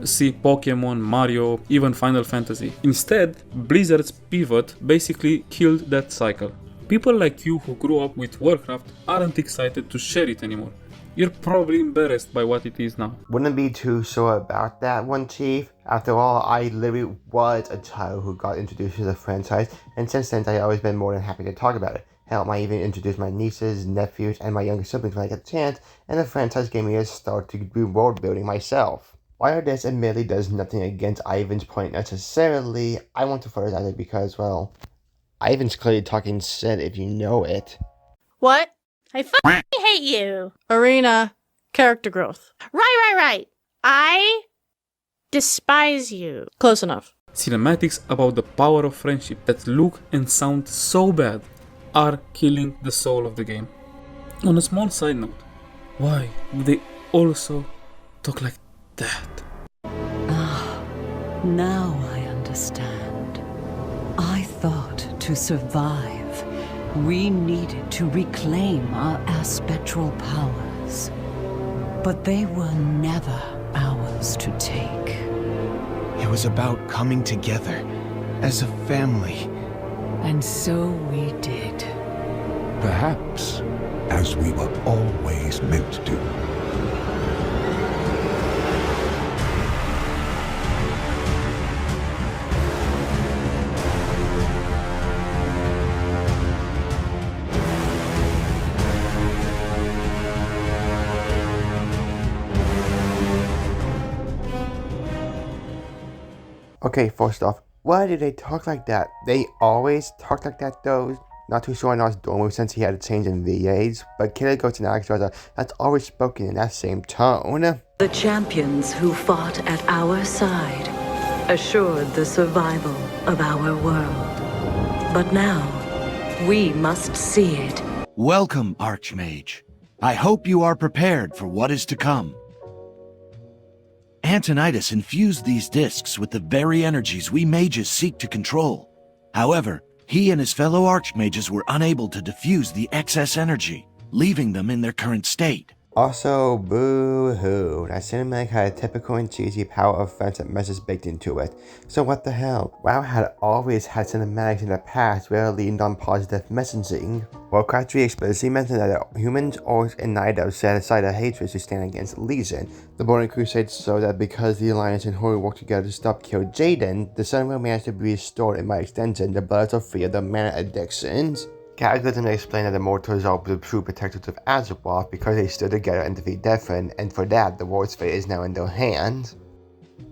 See Pokemon, Mario, even Final Fantasy. Instead, Blizzard's pivot basically killed that cycle. People like you who grew up with Warcraft aren't excited to share it anymore. You're probably embarrassed by what it is now. Wouldn't be too sure about that one, Chief. After all, I literally was a child who got introduced to the franchise, and since then I've always been more than happy to talk about it. Hell, I even introduced my nieces, nephews, and my younger siblings when I got the chance, and the franchise gave me a start to do world building myself. While this admittedly does nothing against Ivan's point necessarily, I want to further that because, well, Ivan's clearly talking shit if you know it. What? I fucking hate you. Arena. Character growth. Right. I despise you. Close enough. Cinematics about the power of friendship that look and sound so bad are killing the soul of the game. On a small side note, why do they also talk like that? Now I understand. I thought to survive, we needed to reclaim our aspectral powers. But they were never ours to take. It was about coming together as a family. And so we did. Perhaps as we were always meant to. Okay, first off, why do they talk like that? They always talk like that though. Not too sure on us Dormo since he had a change in VAs, but Kilyion Ghost and Alex Rosa, that's always spoken in that same tone. The champions who fought at our side assured the survival of our world. But now, we must see it. Welcome, Archmage. I hope you are prepared for what is to come. Antonidas infused these discs with the very energies we mages seek to control. However, he and his fellow archmages were unable to diffuse the excess energy, leaving them in their current state. Also, boo-hoo. That cinematic had a typical and cheesy power offensive message baked into it. So what the hell? WoW had always had cinematics in the past where it leaned on positive messaging. Warcraft 3 explicitly mentioned that the humans, orcs, and night elves set aside their hatred to stand against Legion. The Burning Crusade showed that because the Alliance and Horde worked together to stop Kill Jaden, the Sun will manage to be restored and by extension, the bloods are free of their mana addictions. Cataclysm explained that the Mortals are the true protectors of Azeroth because they stood together and defeated Deathrin, and for that, the world's fate is now in their hands.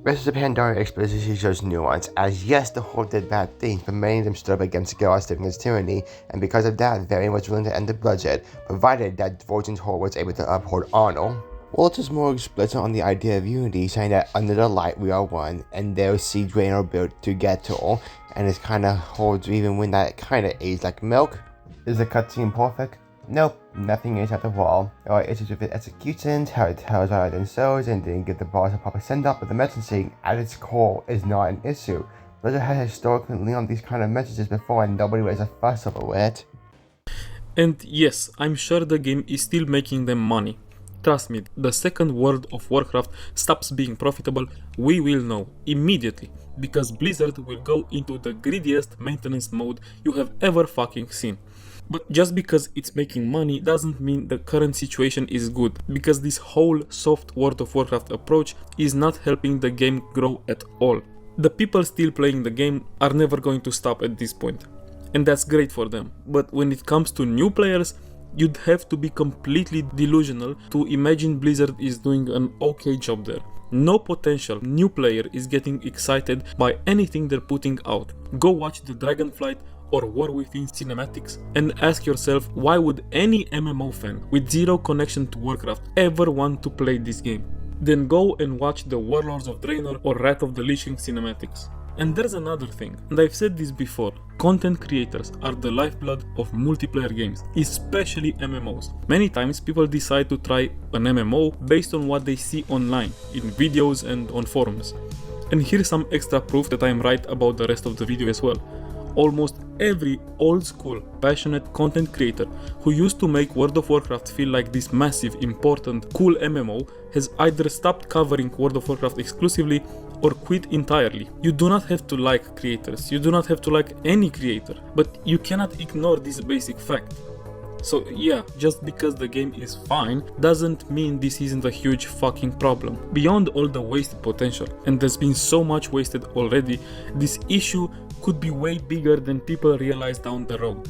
Rest of the Pandaria explicitly shows nuance, as yes, the Horde did bad things, but many of them stood up against Chaos living as tyranny, and because of that, Varian was willing to end the bloodshed, provided that Vortin's Horde was able to uphold honor. Waltz is more explicit on the idea of unity, saying that under the light we are one, and their siege drain are built together, and it kinda holds even when that kinda aged like milk. Is the cutscene perfect? Nope, nothing is at the wall. There are issues with its executions, how it tells rather than shows, and didn't give the boss a proper send-up, but the messaging at its core is not an issue. Blizzard has historically leaned on these kind of messages before and nobody raised a fuss over it. And yes, I'm sure the game is still making them money. Trust me, the second World of Warcraft stops being profitable, we will know immediately, because Blizzard will go into the greediest maintenance mode you have ever fucking seen. But just because it's making money doesn't mean the current situation is good, because this whole soft World of Warcraft approach is not helping the game grow at all. The people still playing the game are never going to stop at this point, and that's great for them. But when it comes to new players, you'd have to be completely delusional to imagine Blizzard is doing an okay job there. No potential new player is getting excited by anything they're putting out. Go watch the Dragonflight or War Within cinematics and ask yourself, why would any MMO fan with zero connection to Warcraft ever want to play this game? Then go and watch the Warlords of Draenor or Wrath of the Lich King cinematics. And there's another thing, and I've said this before, content creators are the lifeblood of multiplayer games, especially MMOs. Many times people decide to try an MMO based on what they see online, in videos and on forums. And here's some extra proof that I'm right about the rest of the video as well. Almost every old school, passionate content creator who used to make World of Warcraft feel like this massive, important, cool MMO has either stopped covering World of Warcraft exclusively or quit entirely. You do not have to like creators, you do not have to like any creator, but you cannot ignore this basic fact. So yeah, just because the game is fine doesn't mean this isn't a huge fucking problem. Beyond all the wasted potential, and there's been so much wasted already, this issue could be way bigger than people realize down the road.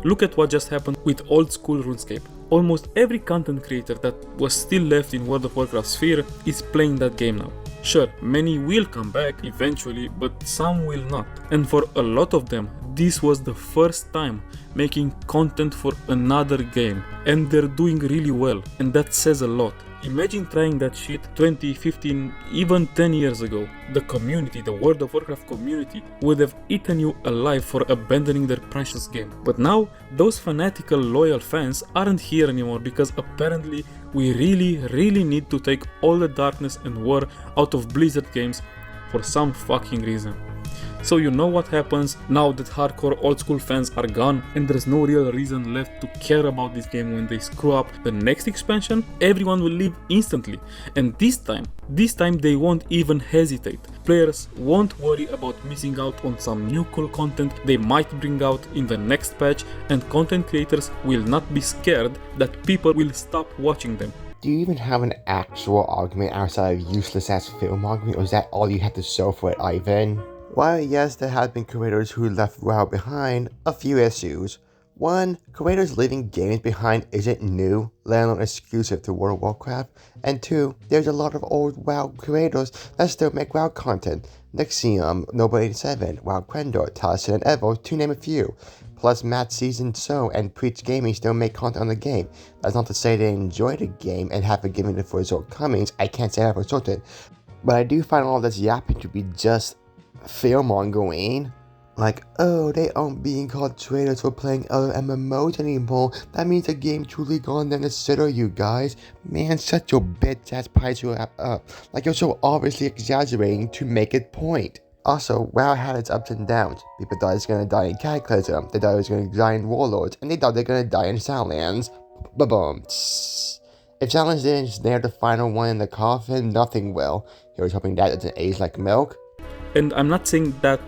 Look at what just happened with old school RuneScape. Almost every content creator that was still left in World of Warcraft sphere is playing that game now. Sure, many will come back eventually, but some will not. And for a lot of them, this was the first time making content for another game. And they're doing really well, and that says a lot. Imagine trying that shit 20, 15, even 10 years ago. The community, the World of Warcraft community, would have eaten you alive for abandoning their precious game. But now, those fanatical loyal fans aren't here anymore because apparently we really need to take all the darkness and war out of Blizzard games for some fucking reason. So you know what happens now that hardcore old school fans are gone and there's no real reason left to care about this game when they screw up the next expansion? Everyone will leave instantly, and this time they won't even hesitate. Players won't worry about missing out on some new cool content they might bring out in the next patch, and content creators will not be scared that people will stop watching them. Do you even have an actual argument outside of useless ass film argument, or is that all you have to show for it, Ivan? While yes, there have been creators who left WoW behind, a few issues. 1. Creators leaving games behind isn't new, let alone exclusive to World of Warcraft. And 2. There's a lot of old WoW creators that still make WoW content. Nexium, Noble87, WoW Krendor, Taliesin, and Evo, to name a few. Plus Matt Season So and Preach Gaming still make content on the game. That's not to say they enjoy the game and have forgiven it for its shortcomings, I can't say that for certain. But I do find all this yapping to be just fear-mongering. Like, oh, they aren't being called traitors for playing other MMOs anymore. That means the game truly gone down the shitter, you guys. Man, shut your bitch-ass pies up. Like, you're so obviously exaggerating to make it point. Also, WoW had its ups and downs. People thought it was gonna die in Cataclysm, they thought it was gonna die in Warlords, and they thought they were gonna die in Shadowlands. Ba-boom. If Shadowlands didn't snare the final one in the coffin, nothing will. Here's hoping that doesn't age like milk. And I'm not saying that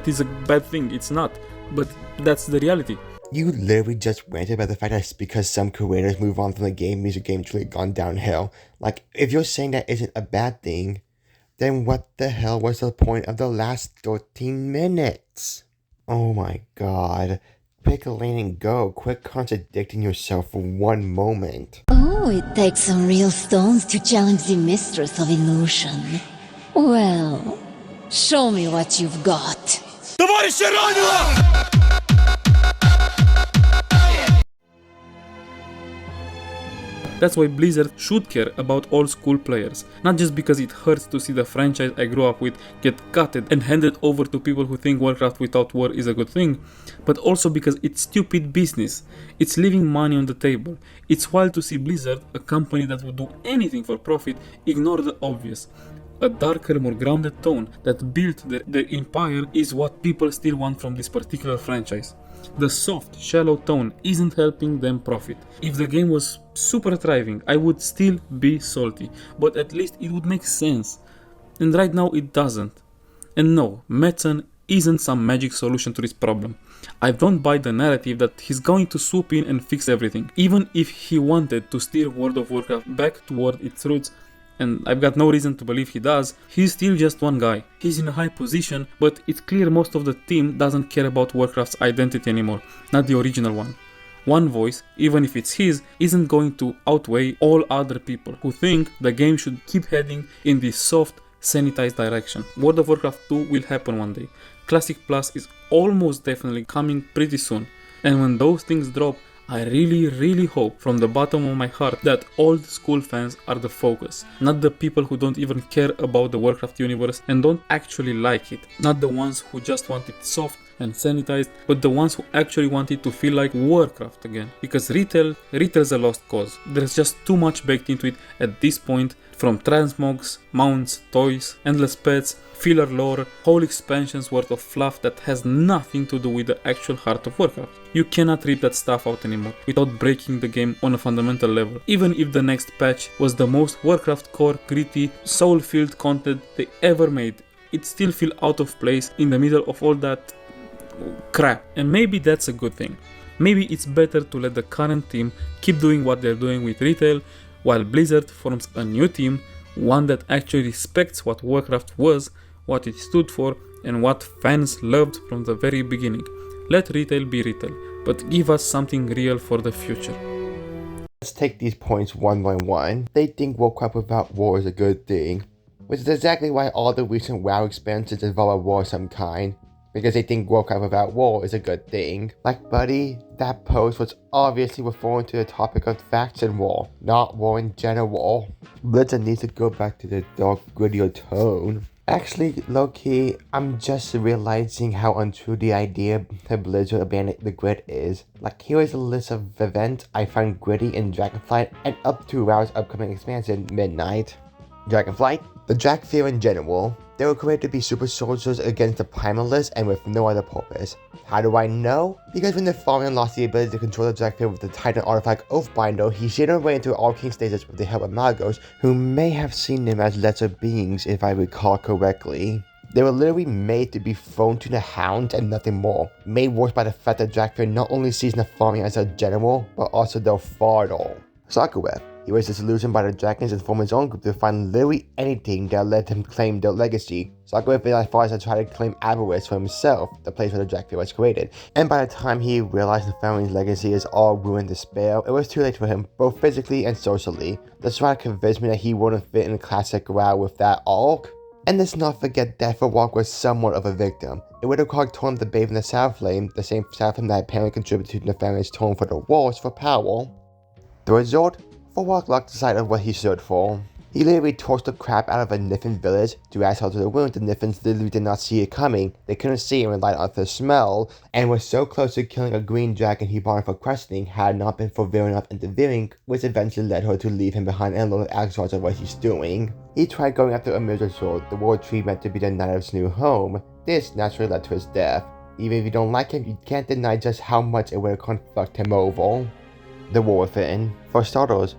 is a bad thing, it's not, but that's the reality. You literally just ranted about the fact that it's because some creators move on from the game means the game truly gone downhill. Like, if you're saying that isn't a bad thing, then what the hell was the point of the last 13 minutes? Oh my god. Pick a lane and go. Quit contradicting yourself for one moment. Oh, it takes some real stones to challenge the mistress of illusion. Well, show me what you've got. That's why Blizzard should care about old school players, not just because it hurts to see the franchise I grew up with get gutted and handed over to people who think Warcraft without war is a good thing, but also because it's stupid business. It's leaving money on the table. It's wild to see Blizzard, a company that would do anything for profit, ignore the obvious. A darker, more grounded tone that built their empire is what people still want from this particular franchise. The soft, shallow tone isn't helping them profit. If the game was super thriving, I would still be salty, but at least it would make sense. And right now it doesn't. And no, medicine isn't some magic solution to this problem. I don't buy the narrative that he's going to swoop in and fix everything. Even if he wanted to steer World of Warcraft back toward its roots, and I've got no reason to believe he does, he's still just one guy. He's in a high position, but it's clear most of the team doesn't care about Warcraft's identity anymore, not the original one. One voice, even if it's his, isn't going to outweigh all other people who think the game should keep heading in this soft, sanitized direction. World of Warcraft 2 will happen one day. Classic Plus is almost definitely coming pretty soon. And when those things drop, I really hope from the bottom of my heart that old school fans are the focus, not the people who don't even care about the Warcraft universe and don't actually like it, not the ones who just want it soft and sanitized, but the ones who actually want it to feel like Warcraft again. Because retail's a lost cause. There's just too much baked into it at this point, from transmogs, mounts, toys, endless pets, filler lore, whole expansions worth of fluff that has nothing to do with the actual heart of Warcraft. You cannot rip that stuff out anymore without breaking the game on a fundamental level. Even if the next patch was the most Warcraft core, gritty, soul-filled content they ever made, it still feels out of place in the middle of all that crap. And maybe that's a good thing. Maybe it's better to let the current team keep doing what they're doing with retail, while Blizzard forms a new team, one that actually respects what Warcraft was, what it stood for, and what fans loved from the very beginning. Let retail be retail, but give us something real for the future. Let's take these points one by one. They think Warcraft without war is a good thing, which is exactly why all the recent WoW expansions involve a war of some kind, because they think Warcraft without war is a good thing. Like, buddy, that post was obviously referring to the topic of faction war, not war in general. Blizzard needs to go back to the dark, grittier tone. Actually, low-key, I'm just realizing how untrue the idea that Blizzard abandoned the grid is. Like, here is a list of events I find gritty in Dragonflight and up to WoW's upcoming expansion, Midnight. Dragonflight, the Drakthir in general. They were created to be super soldiers against the Primalists and with no other purpose. How do I know? Because when the Fallen lost the ability to control the Drakthir with the Titan artifact Oathbinder, he shaded away into arcane status with the help of Magos, who may have seen them as lesser beings if I recall correctly. They were literally made to be thrown to the hounds and nothing more, made worse by the fact that Drakthir not only sees Nefaria as a general, but also their father. Sakharov. He was disillusioned by the dragons and formed his own group to find literally anything that let him claim their legacy. Sakharov went as far as to try to claim Avarice for himself, the place where the Drakthir was created. And by the time he realized the family's legacy is all ruined despair, it was too late for him, both physically and socially. That's why it convinced me that he wouldn't fit in the classic WoW with that arc. And let's not forget that Farwalk was somewhat of a victim. It would have called Torm the Babe in the South Flame, the same South Flame that apparently contributed to the family's Torm for the Wars for power. The result? Farwalk lost sight of what he stood for. He literally torched the crap out of a Niffin village, threw asshole to the wound. The Niffins literally did not see it coming. They couldn't see it and relied on the smell, and was so close to killing a green dragon he brought for questioning had it not been for veering up interfering, which eventually led her to leave him behind and learn exercise of what he's doing. He tried going after a Mirror Sword, the world tree meant to be the Knight's new home. This naturally led to his death. Even if you don't like him, you can't deny just how much it would have fucked him over. The War Within. For starters,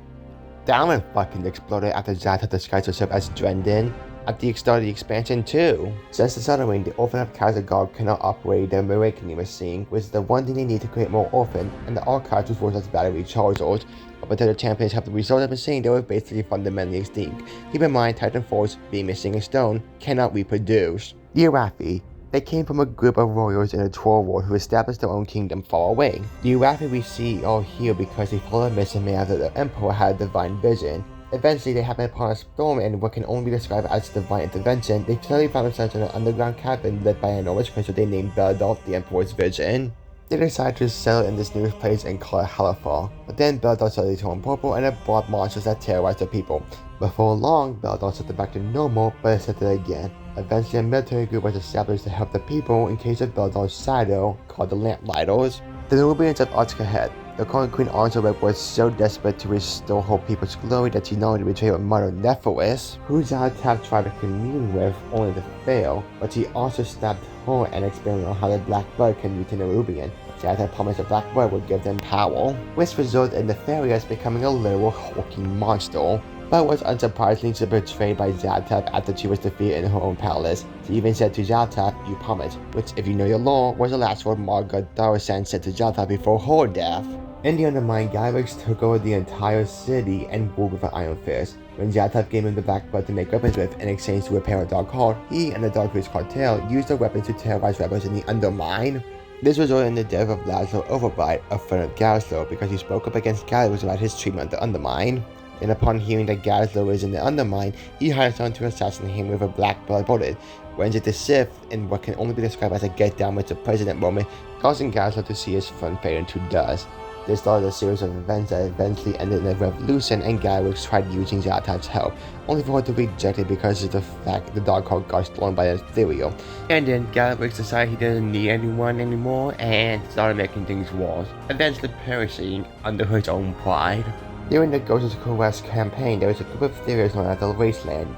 Dallin fucking exploded after Zata disguised herself as Drendon at the start of the expansion too. Since the Southern the Orphan of Khazad cannot operate the Awakening machine, which is the one thing they need to create more Orphan, and the Archives was forced as battery chargers. Up until the champions helped restore the machine, they were basically fundamentally extinct. Keep in mind, Titan Force, being missing a stone, cannot reproduce. The Arathi. They came from a group of warriors in a Troll war who established their own kingdom far away. The Arathi we see are here because they followed a mission made after the Emperor had a divine vision. Eventually, they happened upon a storm and what can only be described as divine intervention. They suddenly found themselves in an underground cabin led by an enormous crystal they named Beldalt, the Emperor's Vision. They decided to settle in this new place and call it Halifar. But then Beldalt suddenly turned purple and it brought monsters that terrorized the people. Before long, Beldalt set them back to normal, but it set it again. Eventually, a military group was established to help the people in case of Beldalt's shadow, called the Lamplighters. The Nubians of Archkahet, the current Queen Arzarek, was so desperate to restore her people's glory that she not only betrayed her mother Nephilis, who Zalatav tried to commune with only to fail, but she also stabbed her and experimented on how the Black Blood can mutate a Nubian. Zalatav promised the Black Blood would give them power, which resulted in Nefarious becoming a literal hulking monster. but was unsurprisingly betrayed by Zaltaf after she was defeated in her own palace. She even said to Zaltaf, "You promise," which, if you know your lore, was the last word Margot Darasan said to Zaltaf before her death. In the Undermine, Gyrick took over the entire city and ruled with an iron fist. When Zaltaf gave him the black blood to make weapons with in exchange to repair a dark heart, he and the Dark Priest cartel used the weapons to terrorize rebels in the Undermine. This resulted in the death of Laszlo Overbright, a friend of Gazlo, because he spoke up against Gyrick about his treatment of the Undermine. Then upon hearing that Gazlo is in the Undermine, he hired someone to assassinate him with a black blood bullet, whence it the Sith in what can only be described as a get down with the president moment, causing Gazlo to see his friend fade into dust. This started a series of events that eventually ended in a revolution, and Gyrick tried using Zaltaf's help, only for her to reject it because of the fact the Dark Heart got stolen by Ethereal. And then Gyrick decided he didn't need anyone anymore and started making things worse, eventually perishing under his own pride. During the Ghosts of Caress campaign, there was a group of Ethereals known as the Wasteland,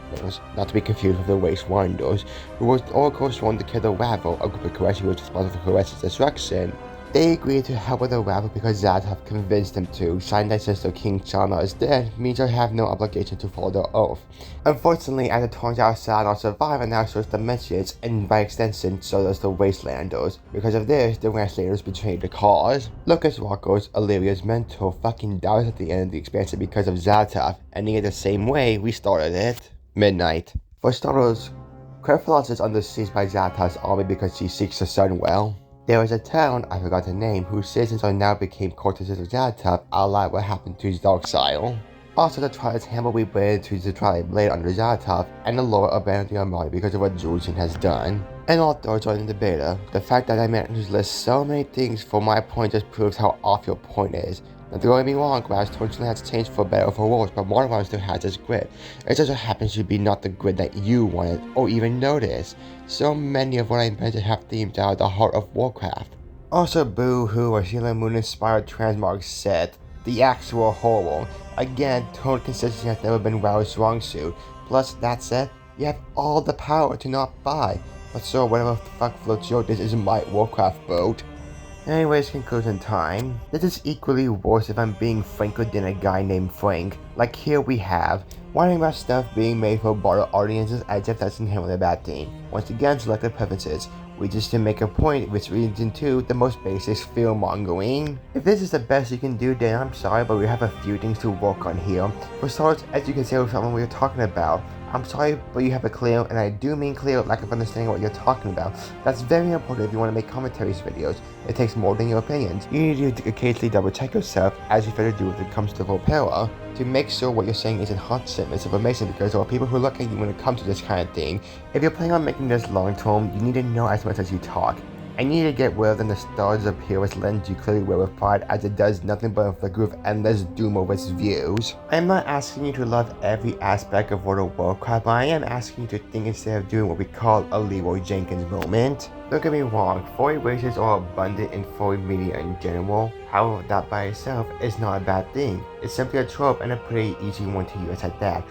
not to be confused with the Waste Wanderers, who was all sworn to kill the Rabble, a group of Caress who was responsible for Caress's destruction. They agreed to help with the Rabble because Zaltaf convinced them to, sign that since their King Shana is dead, means they have no obligation to follow their oath. Unfortunately, as it turns out, Shana survived and now serves the Dimensions, and by extension, so does the Wastelanders. Because of this, the Wastelanders betrayed the cause. Lucas Rocco's, Illyria's mentor, fucking dies at the end of the expansion because of Zaltaf, ending it the same way we started it. Midnight. For starters, Krephalos is under siege by Zaltaf's army because she seeks her son well. There was a town, I forgot the name, whose citizens are now became courtesans of Zaltaf, allied what happened to his Darksile. Also, the Triad's hammer rebranded to the Triad Blade under Zaltaf, and the Lord abandoned the Armada because of what Julien has done. And all thoughts are in the beta. The fact that I managed to list so many things for my point just proves how off your point is. Now don't get me wrong, Glass Torchland has changed for better or for worse, but Mortimer still has its grid. It just so happens to be not the grid that you wanted, or even noticed. So many of what I invented have themes out of the heart of Warcraft. Also, Boo-Hoo, a Sailor Moon inspired Transmog set, the actual horror. Again, tone consistency has never been WoW's strong suit. Plus, that said, you have all the power to not buy. But so whatever the fuck floats your this is my Warcraft boat. Anyways, conclusion time. This is equally worse if I'm being franker than a guy named Frank. Like here we have, whining about stuff being made for broader audiences as if that's inherently a bad thing. Once again, selective preferences. We just to make a point which leads into the most basic fear-mongering. If this is the best you can do, then I'm sorry, but we have a few things to work on here. For starters, as you can see with someone we are talking about, I'm sorry, but you have a clear, and I do mean clear, lack of understanding what you're talking about. That's very important if you want to make commentaries videos. It takes more than your opinions. You need to occasionally double check yourself, as you better do when it comes to Volpera, to make sure what you're saying isn't hot misinformation, because there are people who look at you when it comes to this kind of thing. If you're planning on making this long term, you need to know as much as you talk. And you need to get rid of the stars of Pyrrhus lens you clearly wear with pride, as it does nothing but inflict with endless doom of its views. I am not asking you to love every aspect of World of Warcraft, but I am asking you to think instead of doing what we call a Leroy Jenkins moment. Don't get me wrong, furry races are abundant in furry media in general. However, that by itself is not a bad thing. It's simply a trope and a pretty easy one to use at that.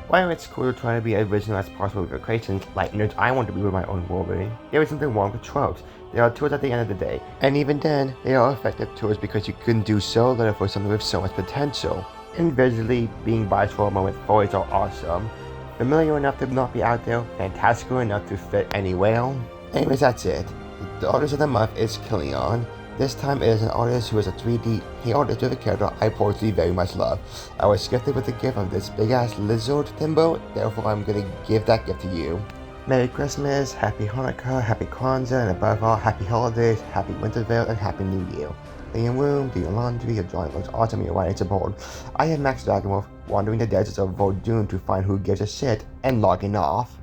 While it's cool to try to be as original as possible with your creations, like nerds, I want to be with my own Wolverine. There is something wrong with tropes. They are tools at the end of the day, and even then, they are effective tools because you can do so little for something with so much potential. And visually, being biased for a moment, furries are awesome. Familiar enough to not be out there, fantastical enough to fit anywhere. Anyways, that's it. The artist of the month is Kilyion. This time it is an artist who is a 3D artist with a character I personally very much love. I was gifted with the gift of this big ass lizard Timbo, therefore I'm gonna give that gift to you. Merry Christmas, Happy Hanukkah, Happy Kwanzaa, and above all, Happy Holidays, Happy Wintervale, and Happy New Year. Clean your room, do your laundry, your drawing looks awesome, your writing's aboard. I am Max Dragonwolf, wandering the deserts of Voldoon to find who gives a shit, and logging off.